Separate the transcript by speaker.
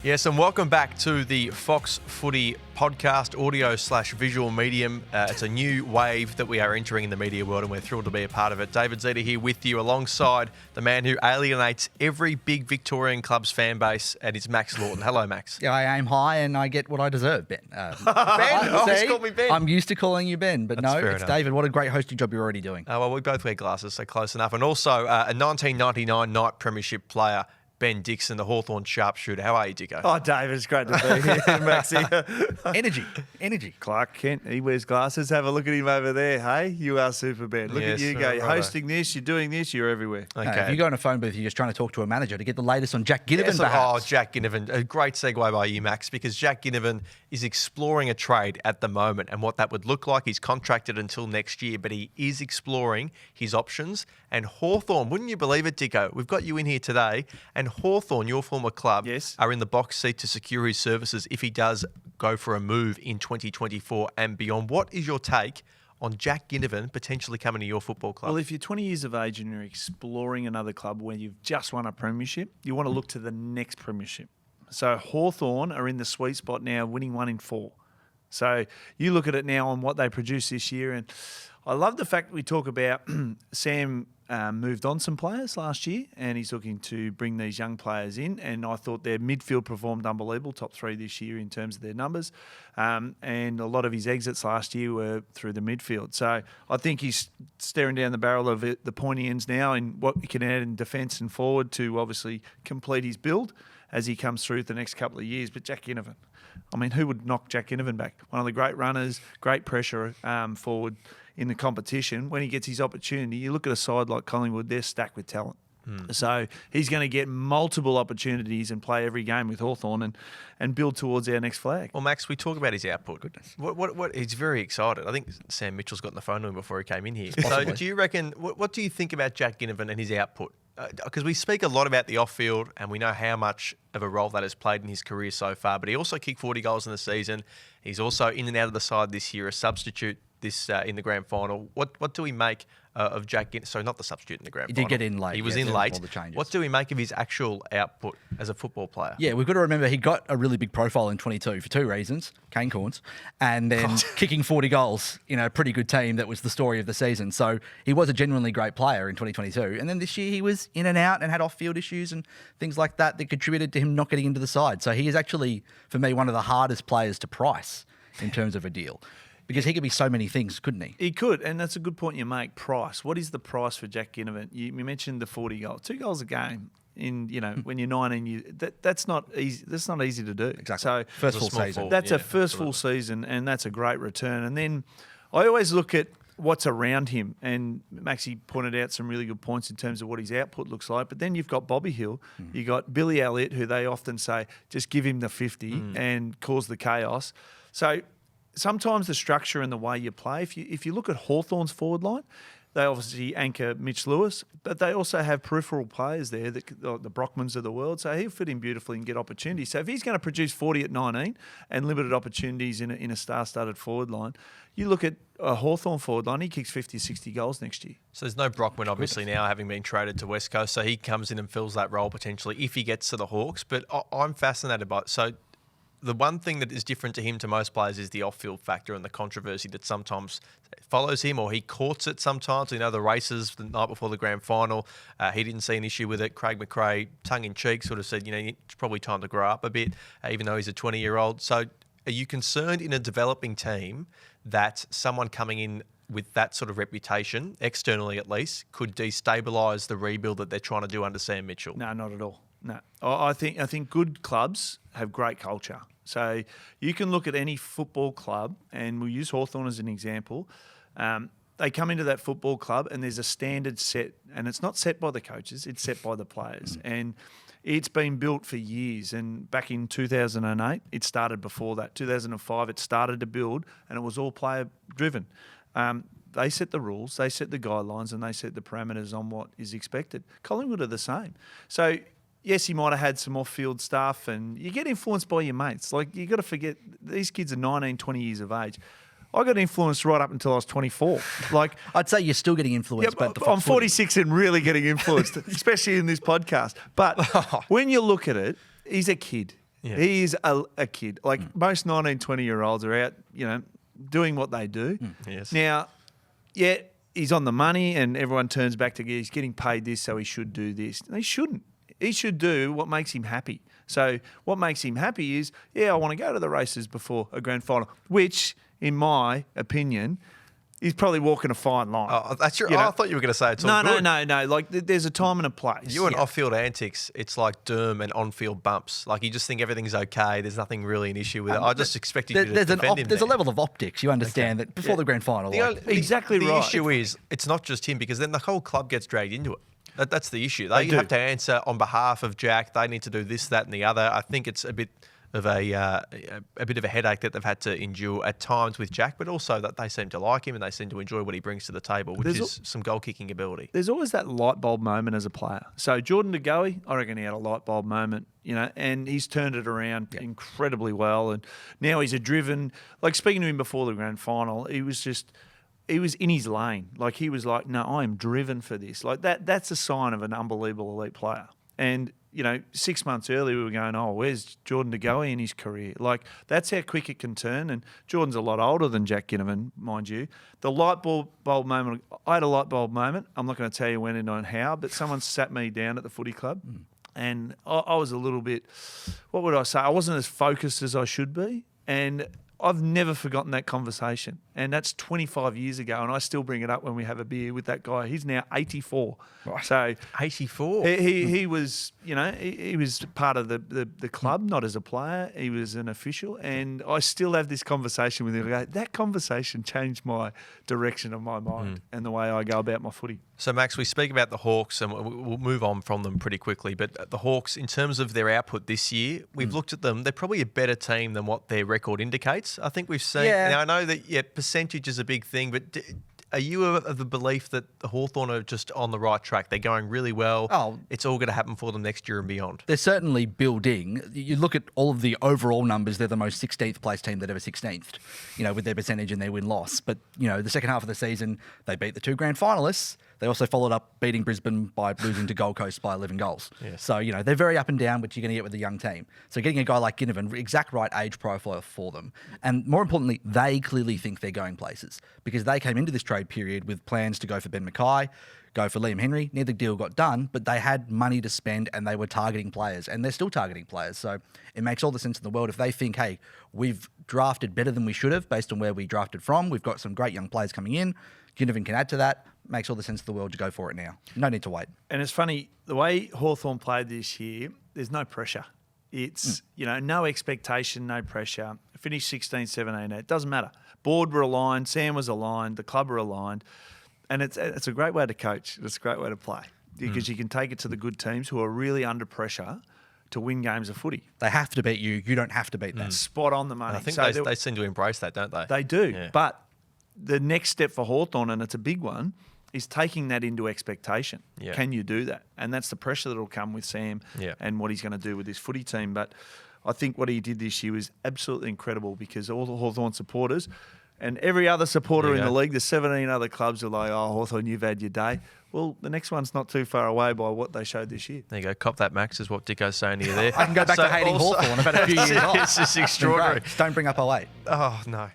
Speaker 1: Yes, and welcome back to the Fox Footy Podcast, audio/visual medium. It's a new wave that we are entering in the media world, and we're thrilled to be a part of it. David Zita here with you, alongside the man who alienates every big Victorian club's fan base, and it's Max Laughton. Hello, Max.
Speaker 2: Yeah, I aim high and I get what I deserve, Ben.
Speaker 1: Ben? He's called me Ben.
Speaker 2: I'm used to calling you Ben, but
Speaker 1: That's
Speaker 2: no,
Speaker 1: fair
Speaker 2: it's
Speaker 1: enough.
Speaker 2: David. What a great hosting job you're already doing.
Speaker 1: Well, we both wear glasses, so close enough. And also a 1999 night premiership player, Ben Dixon, the Hawthorn sharpshooter. How are you, Dicko?
Speaker 3: Oh, David, it's great to be here, Maxie.
Speaker 2: Energy.
Speaker 3: Clark Kent, he wears glasses. Have a look at him over there. Hey, you are super, Ben. Look
Speaker 1: Yes,
Speaker 3: at you go. You're
Speaker 1: righto.
Speaker 3: hosting this, you're doing this, you're everywhere.
Speaker 1: Okay.
Speaker 2: If you go in a phone booth, you're just trying to talk to a manager to get the latest on Jack Ginnivan,
Speaker 1: Yes,
Speaker 2: perhaps.
Speaker 1: Jack Ginnivan. A great segue by you, Max, because Jack Ginnivan is exploring a trade at the moment and what that would look like. He's contracted until next year, but he is exploring his options. And Hawthorn, wouldn't you believe it, Dicko? We've got you in here today, and Hawthorn, your former club,
Speaker 3: Yes.
Speaker 1: are in the box seat to secure his services if he does go for a move in 2024 and beyond. What is your take on Jack Ginnivan potentially coming to your football club?
Speaker 3: Well, if you're 20 years of age and you're exploring another club where you've just won a premiership, you want to look to the next premiership. So Hawthorn are in the sweet spot now, winning 1 in 4. So you look at it now on what they produced this year, and I love the fact we talk about Sam moved on some players last year, and he's looking to bring these young players in. And I thought their midfield performed unbelievable, top 3 this year in terms of their numbers. And a lot of his exits last year were through the midfield. So I think he's staring down the barrel of the pointy ends now in what he can add in defence and forward to obviously complete his build as he comes through the next couple of years. But Jack Ginnivan, I mean, who would knock Jack Ginnivan back? One of the great runners, great pressure forward in the competition. When he gets his opportunity, you look at a side like Collingwood, they're stacked with talent. So he's going to get multiple opportunities and play every game with Hawthorn and build towards our next flag.
Speaker 1: Well, Max, we talk about his output. Goodness. What he's very excited. I think Sam Mitchell's got on the phone to him before he came in here. So do you reckon, what do you think about Jack Ginnivan and his output? Because we speak a lot about the off-field and we know how much of a role that has played in his career so far, but he also kicked 40 goals in the season. He's also in and out of the side this year, a substitute this in the grand final. What do we make of Jack Ginnivan? So not the substitute in the grand
Speaker 2: He
Speaker 1: final.
Speaker 2: did get in late.
Speaker 1: He was
Speaker 2: yeah,
Speaker 1: in late.
Speaker 2: all the changes.
Speaker 1: What do we make of his actual output as a football player?
Speaker 2: Yeah, we've got to remember he got a really big profile in 22 for 2 reasons, cane corns, and then kicking 40 goals in a pretty good team that was the story of the season. So he was a genuinely great player in 2022. And then this year he was in and out and had off-field issues and things like that contributed to him not getting into the side. So he is actually, for me, one of the hardest players to price in terms of a deal. Because he could be so many things, couldn't he?
Speaker 3: He could, and that's a good point you make. Price. What is the price for Jack Ginnivan? You mentioned the 40 goals. 2 goals a game. When you're 19, that's not easy. That's not easy to do.
Speaker 2: Exactly.
Speaker 3: So
Speaker 2: First full
Speaker 1: small
Speaker 2: season.
Speaker 1: forward.
Speaker 3: that's
Speaker 1: Yeah,
Speaker 3: a first full season, and that's a great return. And then I always look at what's around him, and Maxie pointed out some really good points in terms of what his output looks like. But then you've got Bobby Hill, you got Billy Elliott, who they often say just give him the 50 and cause the chaos. So sometimes the structure and the way you play, if you look at Hawthorn's forward line, they obviously anchor Mitch Lewis, but they also have peripheral players there, the Brockmans of the world, so he'll fit in beautifully and get opportunities. So if he's going to produce 40 at 19 and limited opportunities in a star-studded forward line, you look at a Hawthorn forward line, he kicks 50, 60 goals next year.
Speaker 1: So there's no Brockman, obviously, now having been traded to West Coast, so he comes in and fills that role potentially if he gets to the Hawks. But I'm fascinated by it. So the one thing that is different to him to most players is the off-field factor and the controversy that sometimes follows him, or he courts it sometimes. You know, the races the night before the grand final, he didn't see an issue with it. Craig McRae, tongue-in-cheek, sort of said, it's probably time to grow up a bit, even though he's a 20-year-old. So are you concerned in a developing team that someone coming in with that sort of reputation, externally at least, could destabilise the rebuild that they're trying to do under Sam Mitchell?
Speaker 3: No, not at all. No, I think good clubs have great culture. So you can look at any football club, and we'll use Hawthorn as an example. They come into that football club, and there's a standard set, and it's not set by the coaches; it's set by the players, and it's been built for years. And back in 2008, it started before that. 2005, it started to build, and it was all player driven. They set the rules, they set the guidelines, and they set the parameters on what is expected. Collingwood are the same. So yes, he might have had some off-field stuff, and you get influenced by your mates. Like, you got to forget, these kids are 19, 20 years of age. I got influenced right up until I was 24. Like,
Speaker 2: I'd say you're still getting influenced.
Speaker 3: yeah,
Speaker 2: but
Speaker 3: I'm 46 and really getting influenced, especially in this podcast. But when you look at it, he's a kid.
Speaker 1: Yeah.
Speaker 3: He is a kid. Like most 19, 20-year-olds are out, doing what they do.
Speaker 1: Yes.
Speaker 3: Now, yeah, he's on the money and everyone turns back to he's getting paid this, so he should do this. And he shouldn't. He should do what makes him happy. So what makes him happy is, I want to go to the races before a grand final, which, in my opinion, is probably walking a fine line.
Speaker 1: Oh, that's your. I thought you were going to say it's all good.
Speaker 3: No. Like there's a time and a place.
Speaker 1: You and off-field antics, it's like Derm and on-field bumps. Like you just think everything's okay. There's nothing really an issue with it. I just expected you to defend him.
Speaker 2: There's a level of optics. You understand that before the grand final.
Speaker 3: Exactly right.
Speaker 1: The issue is it's not just him because then the whole club gets dragged into it. That's the issue. They have to answer on behalf of Jack. They need to do this, that, and the other. I think it's a bit of a bit of a headache that they've had to endure at times with Jack, but also that they seem to like him and they seem to enjoy what he brings to the table, which is some goal kicking ability.
Speaker 3: There's always that light bulb moment as a player. So Jordan De Goey, I reckon he had a light bulb moment, and he's turned it around incredibly well. And now he's a driven, like speaking to him before the grand final, he was in his lane. Like he was like, no, I am driven for this. Like that's a sign of an unbelievable elite player. And 6 months earlier, we were going, where's Jordan De Goey in his career? Like, that's how quick it can turn. And Jordan's a lot older than Jack Ginnivan, mind you. The light bulb moment, I had a light bulb moment. I'm not going to tell you when and on how, but someone sat me down at the footy club. And I was a little bit, what would I say? I wasn't as focused as I should be. And I've never forgotten that conversation. And that's 25 years ago. And I still bring it up when we have a beer with that guy. He's now 84.
Speaker 1: Right.
Speaker 3: So
Speaker 1: 84?
Speaker 3: He was, he was part of the club, not as a player. He was an official. And I still have this conversation with him. I go, that conversation changed my direction of my mind and the way I go about my footy.
Speaker 1: So, Max, we speak about the Hawks and we'll move on from them pretty quickly. But the Hawks, in terms of their output this year, we've looked at them. They're probably a better team than what their record indicates. I think we've seen.
Speaker 2: Yeah.
Speaker 1: Now, I know that, percentage is a big thing, but are you of the belief that the Hawthorn are just on the right track? They're going really well.
Speaker 2: Oh.
Speaker 1: It's all going to happen for them next year and beyond.
Speaker 2: They're certainly building. You look at all of the overall numbers, they're the most 16th place team that ever 16th, with their percentage and their win-loss. But, the second half of the season, they beat the two grand finalists. They also followed up beating Brisbane by losing to Gold Coast by 11 goals.
Speaker 1: Yes.
Speaker 2: So, they're very up and down, which you're going to get with a young team. So getting a guy like Ginnivan, exact right age profile for them. And more importantly, they clearly think they're going places because they came into this trade period with plans to go for Ben Mackay, go for Liam Henry. Neither deal got done, but they had money to spend and they were targeting players, and they're still targeting players. So it makes all the sense in the world if they think, hey, we've drafted better than we should have based on where we drafted from. We've got some great young players coming in. Ginnivan can add to that. Makes all the sense in the world to go for it now. No need to wait.
Speaker 3: And it's funny, the way Hawthorn played this year, there's no pressure. It's, no expectation, no pressure. Finished 16, 17, it doesn't matter. Board were aligned, Sam was aligned, the club were aligned. And it's a great way to coach. It's a great way to play because you can take it to the good teams who are really under pressure to win games of footy.
Speaker 2: They have to beat you. You don't have to beat them.
Speaker 3: Spot on the money.
Speaker 1: I think they seem to embrace that, don't they?
Speaker 3: They do.
Speaker 1: Yeah.
Speaker 3: But the next step for Hawthorn, and it's a big one, is taking that into expectation.
Speaker 1: Yeah.
Speaker 3: Can you do that? And that's the pressure that will come with Sam and what he's going to do with this footy team. But I think what he did this year was absolutely incredible because all the Hawthorn supporters and every other supporter in the league, the 17 other clubs are like, Hawthorn, you've had your day. Well, the next one's not too far away by what they showed this year.
Speaker 1: There you go. Cop that, Max, is what Dicko's saying to you there.
Speaker 2: I can go back to hating Hawthorn. I've had a few years off.
Speaker 1: It's just extraordinary.
Speaker 2: Don't bring up 08.
Speaker 1: Oh, no.